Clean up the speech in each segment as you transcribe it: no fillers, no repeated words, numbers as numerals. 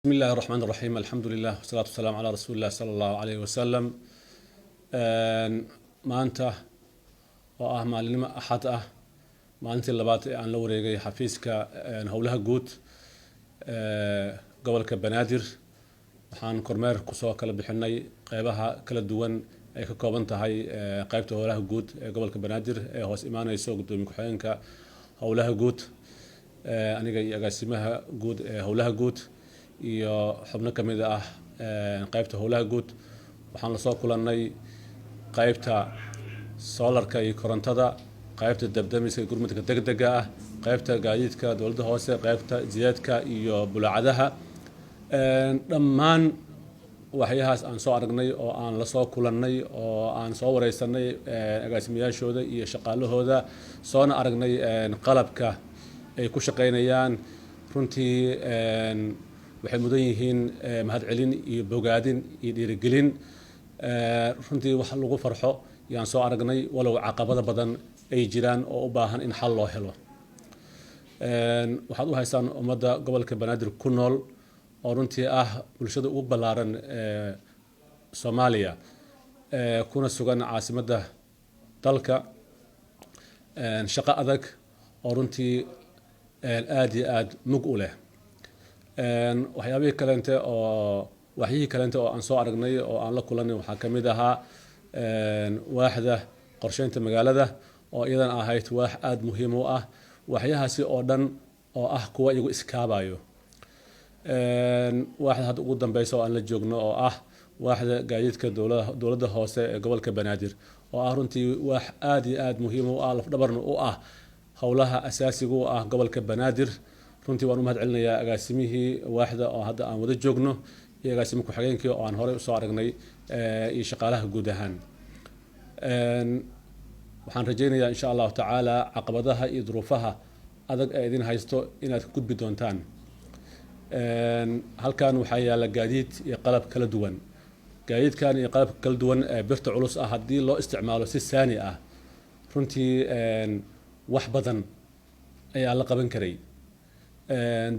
بسم الله الرحمن الرحيم. الحمد لله والصلاة والسلام على رسول الله صلى الله عليه وسلم. maanta oo ah maalinimo axad ah maalintii labaad ee aan la wareegay xafiiska howlaha guud gobolka Banaadir. waxaan kormeer kusoo kala bixinay qeybaha kala duwan ay ka kooban tahay qeybta howlaha guud ee gobolka Banaadir ee hoos imaanayso gudoomiye ku-xigeenka howlaha guud, aniga iyo agaasimaha guud ee howlaha guud iyo xubno kamid ah qaybta howlaha guud. waxaan la soo kulannay qaybta solarka iyo korontada, qaybta dabdamiska iyo gurmadka degdega ah, qaybta gaadiidka dowladda hoose, qaybta jihaadka iyo bulaacadaha. dhammaan waxyahaas aan soo aragnay oo aan la soo kulannay oo aan soo wareysanay agaasimayaashooda iyo shaqaalahooda, soona aragnay qalabka ay ku shaqeynayaan. runtii waxay mudan yihiin mahadcelin iyo bogaadin iyo dhiirigelin. runtii wax lagu farxo yaan soo aragnay, walow caqabado badan ay jiraan oo u baahan in xal loo helo. waxaad u haysaan ummadda gobolka Banaadir ku nool oo runtii ah bulshada ugu ballaaran Soomaaliya, kuna sugan caasimadda dalka. shaqo adag oo runtii aad iyo aad mug u leh. waxyihii kaleente oo aan soo aragnay oo aan la kulanay waxaa ka mid ahaa waaxda qorsheynta magaalada oo iyadan ahayd waax aad muhiim u ah. waxyahaasi oo dhan oo ah kuwa iyagu iskaabayo. waaxda hadda ugu dambeysa oo aan la joogno oo ah waaxda gaadiidka dowladda hoose ee gobolka Banaadir, oo ah runtii waax aad iyo aad muhiim u ah, lafdhabarna u ah howlaha asaasiga u ah gobolka Banaadir. runtii waan u mahad celinayaa agaasimihii waaxda oo hadda aan wada joogno iyo agaasimo ku-xigeenkii oo aan horey usoo aragnay iyo shaqaalaha guud ahaan. waxaan rajaynayaa insha allahu tacaala caqabadaha iyo duruufaha adag ee idin haysto inaad ka gudbi doontaan. halkan waxaa yaala gaadiid iyo qalab kala duwan. gaadiidkan iyo qalabka kala duwan ee birta culus ah haddii loo isticmaalo si saani ah, runtii wax badan ayaa la qaban karay.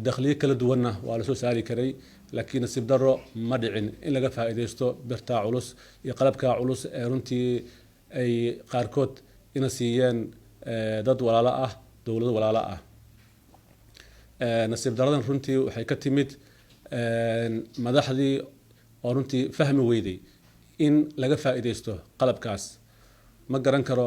dakhliyo kala duwanna waa la soo saari karay, laakiin nasiib darro ma dhicin in laga faa'iideysto birtaa culus iyo qalabkaa culus ee runtii ay qaarkood ina siiyeen dad walaalo ah, dowlado walaalo ah. nasiib daradan runtii waxay ka timid madaxdii oo runtii fahmi weyday in laga faa'iideysto qalabkaas. ma garan karo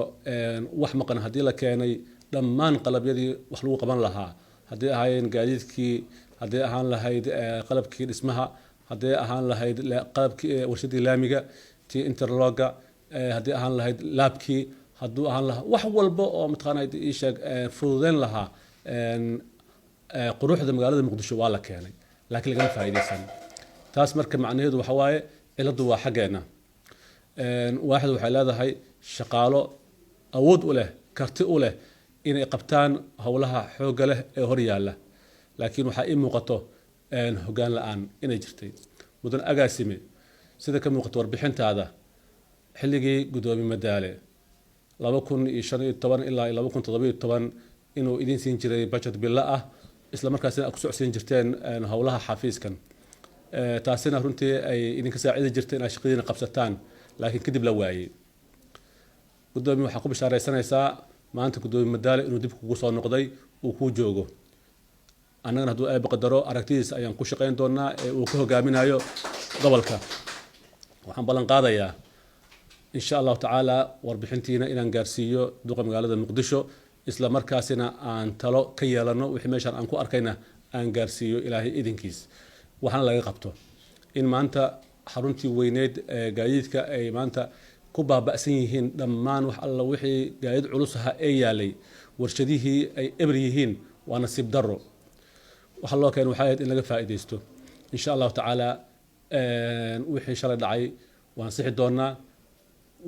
wax maqan haddii la keenay dhammaan qalabyadii wax lagu qaban lahaa, haddii ahaayeen gaadiidkii, haddii ahaan lahayd qalabkii dhismaha, haddii ahaan lahayd qalabkii warshadii laamiga, tii interloga, haddii ahaan lahayd laabkii, hadduu ahaan lahaa wax walba oo mataqaanaa ii sheeg fududeyn lahaa quruxda magaalada Muqdisho waa la keenay, laakiin lagama faa'iideysan. taas marka macnaheedu waxa waaye ciladu waa xaggeena. waaxdu waxay leedahay shaqaalo awood u leh, karti u leh inay qabtaan howlaha xoogga leh ee hor yaalla, laakiin waxaa ii muuqato hoggaan la-aan inay jirtay. mudan agaasime, sida ka muuqato warbixintaada, xilligii gudoomiye Madaale 2015 ilaa 2017 inuu idin siin jiray budget bilo ah, isla markaasina aad ku socodsiin jirteen howlaha xafiiskan. taasina runtii ay idinka saacidi jirtay inaad shaqadiina qabsataan, laakiin kadib la waayey. gudoomiye waxaa ku bishaaraysanaysaa maanta gudoomiye Madaale inuu dib kugu soo noqday, uu kuu joogo. annagana hadduu ay baqdaro aragtidiisa ayaan ku shaqayn doonaa ee uu ka hogaaminayo gobolka. waxaan ballan qaadayaa insha allahu tacaala warbixintiina inaan gaarsiiyo duqa magaalada Muqdisho, isla markaasina aan talo ka yeelano wixii meeshaan aan ku arkayna aan gaarsiiyo ilaahay idinkiis. waxaana laga qabto in maanta xaruntii weyneed ee gaadiidka ay maanta ku baaba'san yihiin dhammaan wax alla wixii gaadiid culus ahaa ee yaalay, warshadihii ay eber yihiin. waa nasiib darro. waxa loo keenay waxay ahayd in laga faa'iideysto. insha allahu tacaala wixii shalay dhacay waan sixi doonaa.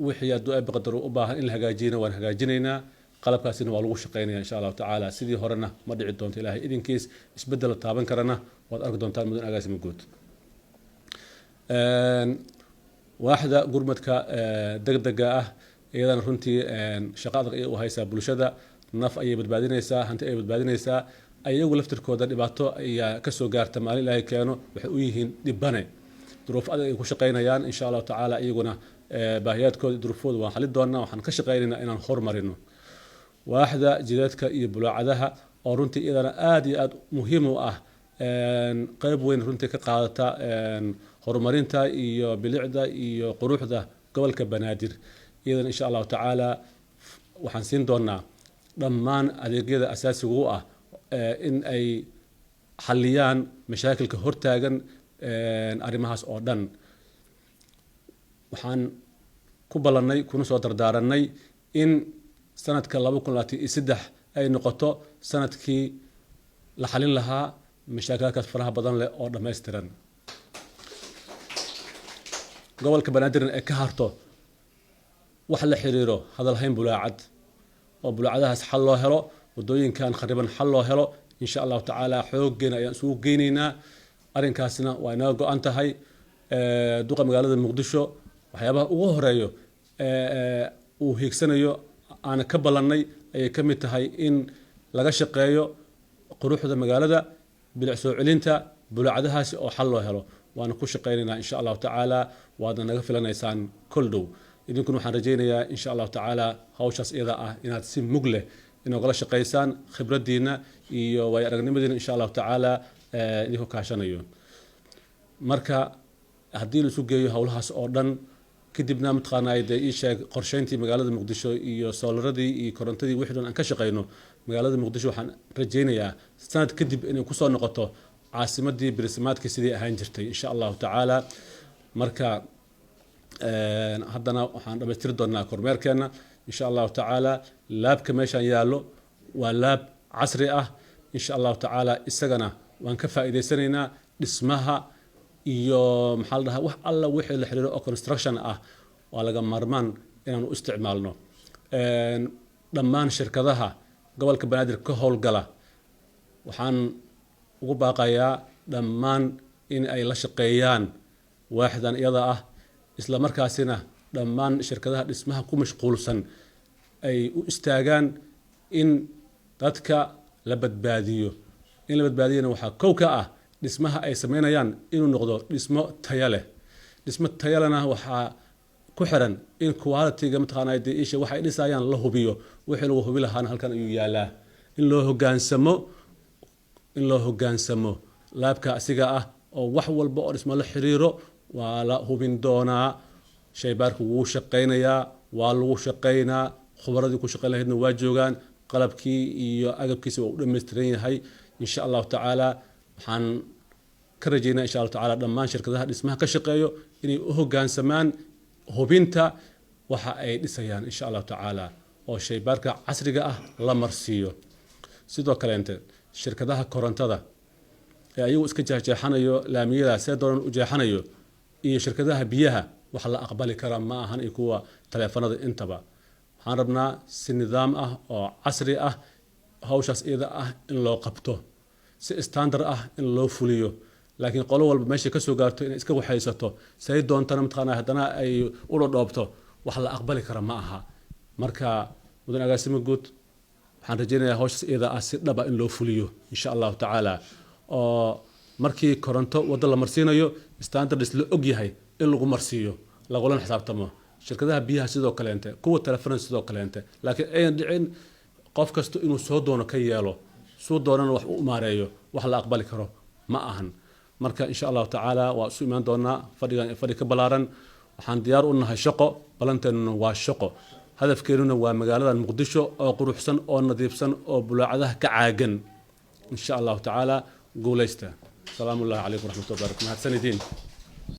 wixii hadduu ay baqdaro u baahan in la hagaajiyana waan hagaajinaynaa. qalabkaasina waa lagu shaqeynaya insha allahu tacaala. sidii horena ma dhici doonto ilaahay idinkiis. isbeddel la taaban karana waad arki doontaan mudan agaasimo guud. waaxda gurmadka degdega ah iyadana runtii shaqo adag ayay u haysaa bulshada. naf ayay badbaadinaysaa, hanti ayay badbaadinaysaa. ayagu laftirkooda dhibaato ayaa kasoo gaarta maalin ilaahay keeno waxay u yihiin dhibane duruuf adag ay ku shaqaynayaan insha allahu tacaala iyaguna baahiyaadkooda duruufooda waan xalin doonaa waxaan ka shaqaynaynaa inaan horumarino waaxda jideedka iyo bulaacadaha oo runtii iyadana aad iyo aad muhiim u ah qayb weyn runtii ka qaadata horumarinta iyo bilicda iyo quruxda gobolka banaadir iyadana insha allahu tacaala waxaan siin doonaa dhammaan adeegyada asaasiga u ah in ay xaliyaan mashaakilka hortaagan arrimahaas oo dhan waxaan ku ballanay kuna soo dardaaranay in sanadka 2023 ay noqoto sanadkii la xalin lahaa mashaakilkaas faraha badan leh oo dhammaystiran gobolka banaadir ay ka harto wax la xiriiro hadalhayn bulaacad oo bulaacadahaas xal loo helo wadooyinkan khariban xal loo helo insha allahu tacaala xooggeena ayaan isugu geynaynaa arrinkaasna waa inaga go-an tahay duqa magaalada muqdisho waxyaabaha ugu horeeyo uu hiigsanayo aana ka ballannay ayay ka mid tahay in laga shaqeeyo quruxda magaalada bilic soo celinta bulaacadahaasi oo xal loo helo waana ku shaqaynaynaa insha allahu tacaala waadna naga filanaysaan kol dhow idinkuna waxaan rajaynayaa insha allahu tacaala hawshaas iyada ah inaad si mug leh inogala shaqaysaan khibraddiina iyo waayo aragnimadiina insha allahu tacaala idinkoo kaashanayo marka haddii la isu geeyo howlahaas oo dhan kadibna mataqaanaa dee ii sheeg qorsheyntii magaalada muqdisho iyo soolaradii iyo korontadii wixii dhan aan ka shaqayno magaalada muqdisho waxaan rajaynayaa sanad kadib inay kusoo noqoto caasimadii birismaadkii sidii ahaan jirtay insha allahu tacaala marka haddana waxaan dhammaystiri doonaa kormeerkeena insha allahu tacaala laabka meeshaan yaallo waa laab casri ah insha allahu tacaala isagana waan ka faa'iidaysanaynaa dhismaha iyo maxaa la dhahaa wax alla wixii la xiriiro oo construction ah waa laga maarmaan inaan u isticmaalno dhammaan shirkadaha gobolka banaadir ka howlgala waxaan ugu baaqayaa dhammaan in ay la shaqeeyaan waaxdan iyada ah isla markaasina dhammaan shirkadaha dhismaha ku mashquulsan ay u istaagaan in dadka la badbaadiyo in la badbaadiyana waxaa kow ka ah dhismaha ay sameynayaan inuu noqdo dhismo tayo leh dhismo tayo lehna waxaa ku xiran in quality-ga mataqaanaa dee isha waxa ay dhisayaan la hubiyo wixii lagu hubi lahaana halkan ayuu yaalaa in loo hoggaansamo laabka asiga ah oo wax walba oo dhismo la xiriiro waa la hubin doonaa shaybaarku wuu shaqaynayaa waa lagu shaqaynaa khubaradii ku shaqayn lahaydna waa joogaan qalabkii iyo agabkiisa waa u dhammaystiran yahay insha allahu tacaala waxaan ka rajaynaa insha allahu tacaala dhammaan shirkadaha dhismaha ka shaqeeyo inay u hoggaansamaan hubinta waxa ay dhisayaan insha allahu tacaala oo shaybaarka casriga ah la marsiiyo sidoo kaleente shirkadaha korontada ee ayagu iska jeexjeexanayo laamiyada see doonan u jeexanayo iyo shirkadaha biyaha wax la aqbali kara ma ahan iyo kuwa taleefanada intaba waxaan rabnaa si nidaam ah oo casri ah hawshaas iyada ah in loo qabto si standard ah in loo fuliyo laakiin qolo walba meesha ka soo gaarto inay iska waxaysato say doontana mataqaanaa haddana ay u dhodhoobto wax la aqbali kara ma aha marka mudan agaasimo guud waxaan rajaynayaa hawshaas iyada ah si dhaba in loo fuliyo insha allahu tacaala oo markii koronto waddo la marsiinayo standards la og yahay in lagu marsiiyo lagulana xisaabtamo shirkadaha biyaha sidoo kaleente kuwa telefoonada sidoo kaleente laakiin ayan dhicin qof kasta inuu soo doono ka yeelo suu doonana wax u maareeyo wax la aqbali karo ma ahan marka insha allahu tacaala waa isu imaan doonaa fadhigan fadhi ka ballaaran waxaan diyaar u nahay shaqo ballanteennuna waa shaqo hadafkeennuna waa magaaladan muqdisho oo quruxsan oo nadiifsan oo bulaacadaha ka caagan insha allahu tacaala guulaysta salaamu ullahi calaykum waraxmatullahi wabarakatu mahadsanidin